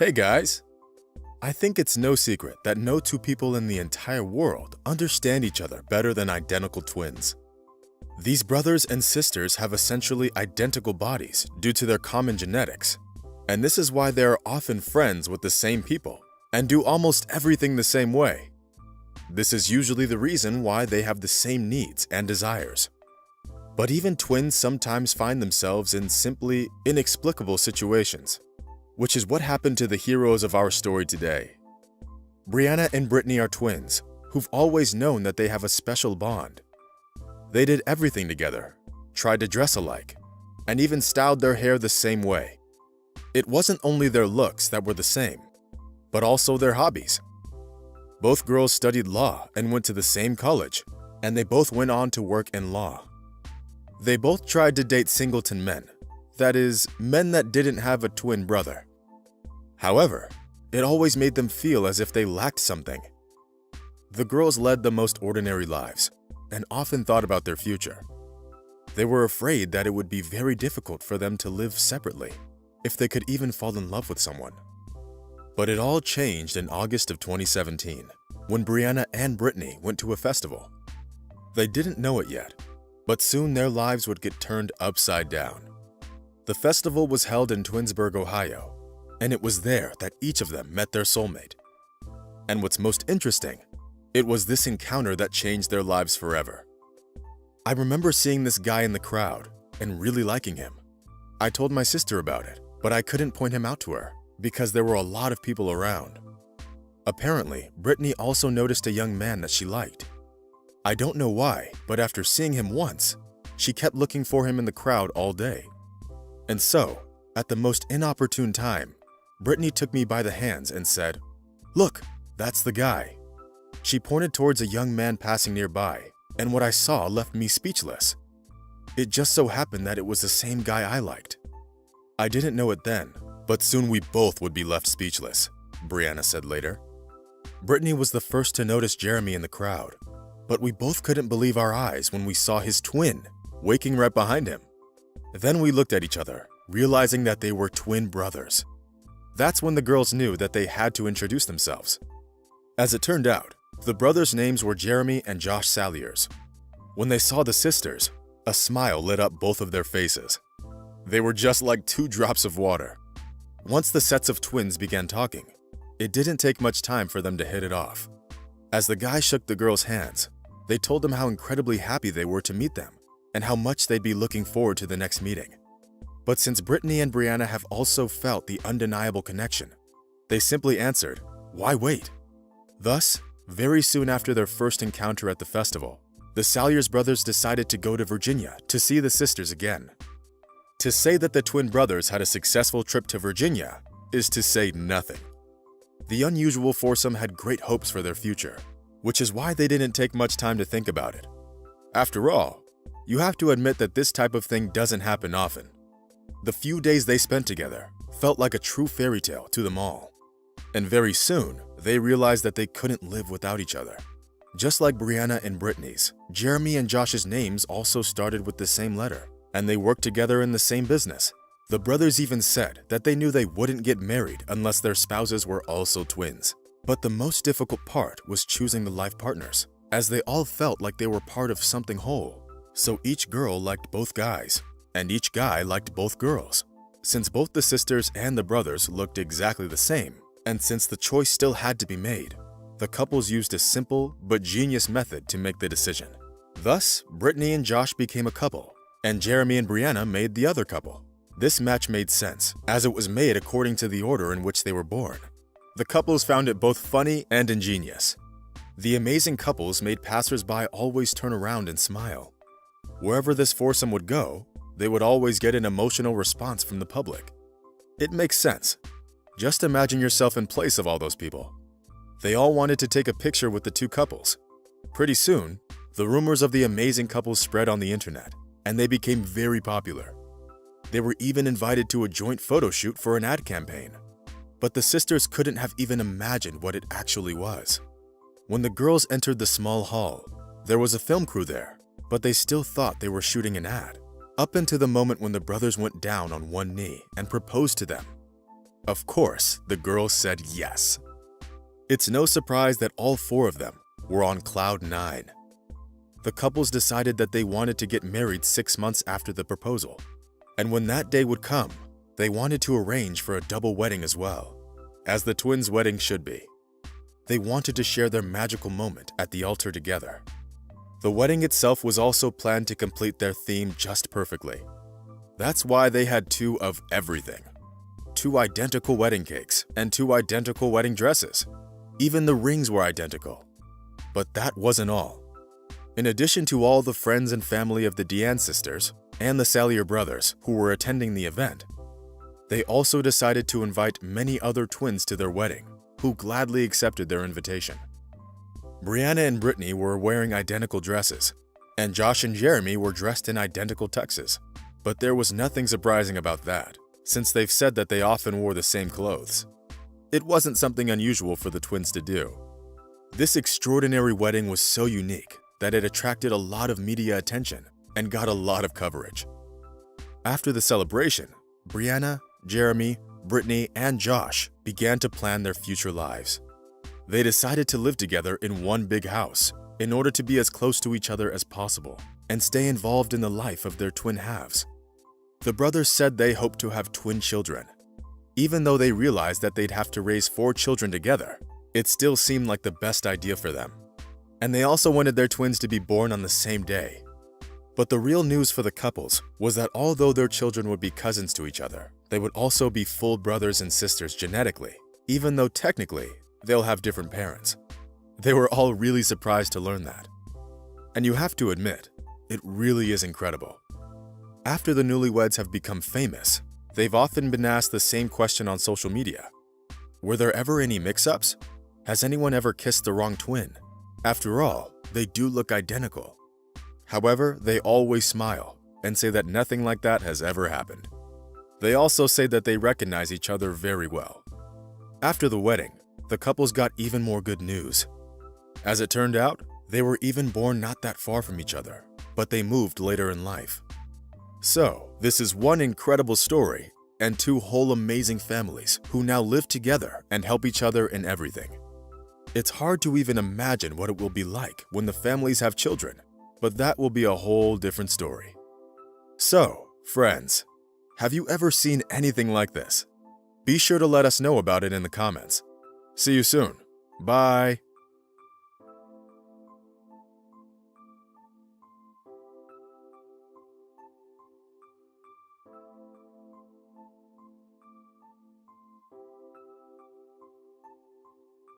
Hey guys! I think it's no secret that no two people in the entire world understand each other better than identical twins. These brothers and sisters have essentially identical bodies due to their common genetics, and this is why they are often friends with the same people and do almost everything the same way. This is usually the reason why they have the same needs and desires. But even twins sometimes find themselves in simply inexplicable situations, which is what happened to the heroes of our story today. Brianna and Brittany are twins who've always known that they have a special bond. They did everything together, tried to dress alike, and even styled their hair the same way. It wasn't only their looks that were the same, but also their hobbies. Both girls studied law and went to the same college, and they both went on to work in law. They both tried to date singleton men, that is, men that didn't have a twin brother. However, it always made them feel as if they lacked something. The girls led the most ordinary lives and often thought about their future. They were afraid that it would be very difficult for them to live separately, if they could even fall in love with someone. But it all changed in August of 2017, when Brianna and Brittany went to a festival. They didn't know it yet, but soon their lives would get turned upside down. The festival was held in Twinsburg, Ohio, and it was there that each of them met their soulmate. And what's most interesting, it was this encounter that changed their lives forever. I remember seeing this guy in the crowd and really liking him. I told my sister about it, but I couldn't point him out to her because there were a lot of people around. Apparently, Brittany also noticed a young man that she liked. I don't know why, but after seeing him once, she kept looking for him in the crowd all day. And so, at the most inopportune time, Brittany took me by the hands and said, "Look, that's the guy." She pointed towards a young man passing nearby, and what I saw left me speechless. It just so happened that it was the same guy I liked. I didn't know it then, but soon we both would be left speechless, Brianna said later. Brittany was the first to notice Jeremy in the crowd, but we both couldn't believe our eyes when we saw his twin waking right behind him. Then we looked at each other, realizing that they were twin brothers. That's when the girls knew that they had to introduce themselves. As it turned out, the brothers' names were Jeremy and Josh Saliers. When they saw the sisters, a smile lit up both of their faces. They were just like two drops of water. Once the sets of twins began talking, it didn't take much time for them to hit it off. As the guy shook the girls' hands, they told them how incredibly happy they were to meet them and how much they'd be looking forward to the next meeting. But since Brittany and Brianna have also felt the undeniable connection, they simply answered, "Why wait?" Thus, very soon after their first encounter at the festival, the Saliers brothers decided to go to Virginia to see the sisters again. To say that the twin brothers had a successful trip to Virginia is to say nothing. The unusual foursome had great hopes for their future, which is why they didn't take much time to think about it. After all, you have to admit that this type of thing doesn't happen often. The few days they spent together felt like a true fairy tale to them all. And very soon, they realized that they couldn't live without each other. Just like Brianna and Brittany's, Jeremy and Josh's names also started with the same letter, and they worked together in the same business. The brothers even said that they knew they wouldn't get married unless their spouses were also twins. But the most difficult part was choosing the life partners, as they all felt like they were part of something whole. So each girl liked both guys, and each guy liked both girls. Since both the sisters and the brothers looked exactly the same, and since the choice still had to be made, the couples used a simple but genius method to make the decision. Thus, Brittany and Josh became a couple, and Jeremy and Brianna made the other couple. This match made sense, as it was made according to the order in which they were born. The couples found it both funny and ingenious. The amazing couples made passers-by always turn around and smile. Wherever this foursome would go, they would always get an emotional response from the public. It makes sense. Just imagine yourself in place of all those people. They all wanted to take a picture with the two couples. Pretty soon, the rumors of the amazing couples spread on the internet, and they became very popular. They were even invited to a joint photo shoot for an ad campaign. But the sisters couldn't have even imagined what it actually was. When the girls entered the small hall, there was a film crew there, but they still thought they were shooting an ad, up until the moment when the brothers went down on one knee and proposed to them. Of course, the girls said yes. It's no surprise that all four of them were on cloud nine. The couples decided that they wanted to get married 6 months after the proposal, and when that day would come, they wanted to arrange for a double wedding as well, as the twins' wedding should be. They wanted to share their magical moment at the altar together. The wedding itself was also planned to complete their theme just perfectly. That's why they had 2 of everything. 2 identical wedding cakes and 2 identical wedding dresses. Even the rings were identical. But that wasn't all. In addition to all the friends and family of the Dean sisters and the Sallier brothers who were attending the event, they also decided to invite many other twins to their wedding, who gladly accepted their invitation. Brianna and Brittany were wearing identical dresses, and Josh and Jeremy were dressed in identical tuxes. But there was nothing surprising about that, since they've said that they often wore the same clothes. It wasn't something unusual for the twins to do. This extraordinary wedding was so unique that it attracted a lot of media attention and got a lot of coverage. After the celebration, Brianna, Jeremy, Brittany, and Josh began to plan their future lives. They decided to live together in one big house in order to be as close to each other as possible and stay involved in the life of their twin halves. The brothers said they hoped to have twin children. Even though they realized that they'd have to raise 4 children together, it still seemed like the best idea for them. And they also wanted their twins to be born on the same day. But the real news for the couples was that although their children would be cousins to each other, they would also be full brothers and sisters genetically, even though technically they'll have different parents. They were all really surprised to learn that. And you have to admit, it really is incredible. After the newlyweds have become famous, they've often been asked the same question on social media. Were there ever any mix-ups? Has anyone ever kissed the wrong twin? After all, they do look identical. However, they always smile and say that nothing like that has ever happened. They also say that they recognize each other very well. After the wedding, the couples got even more good news. As it turned out, they were even born not that far from each other, but they moved later in life. So, this is one incredible story and 2 whole amazing families who now live together and help each other in everything. It's hard to even imagine what it will be like when the families have children, but that will be a whole different story. So, friends, have you ever seen anything like this? Be sure to let us know about it in the comments. See you soon. Bye.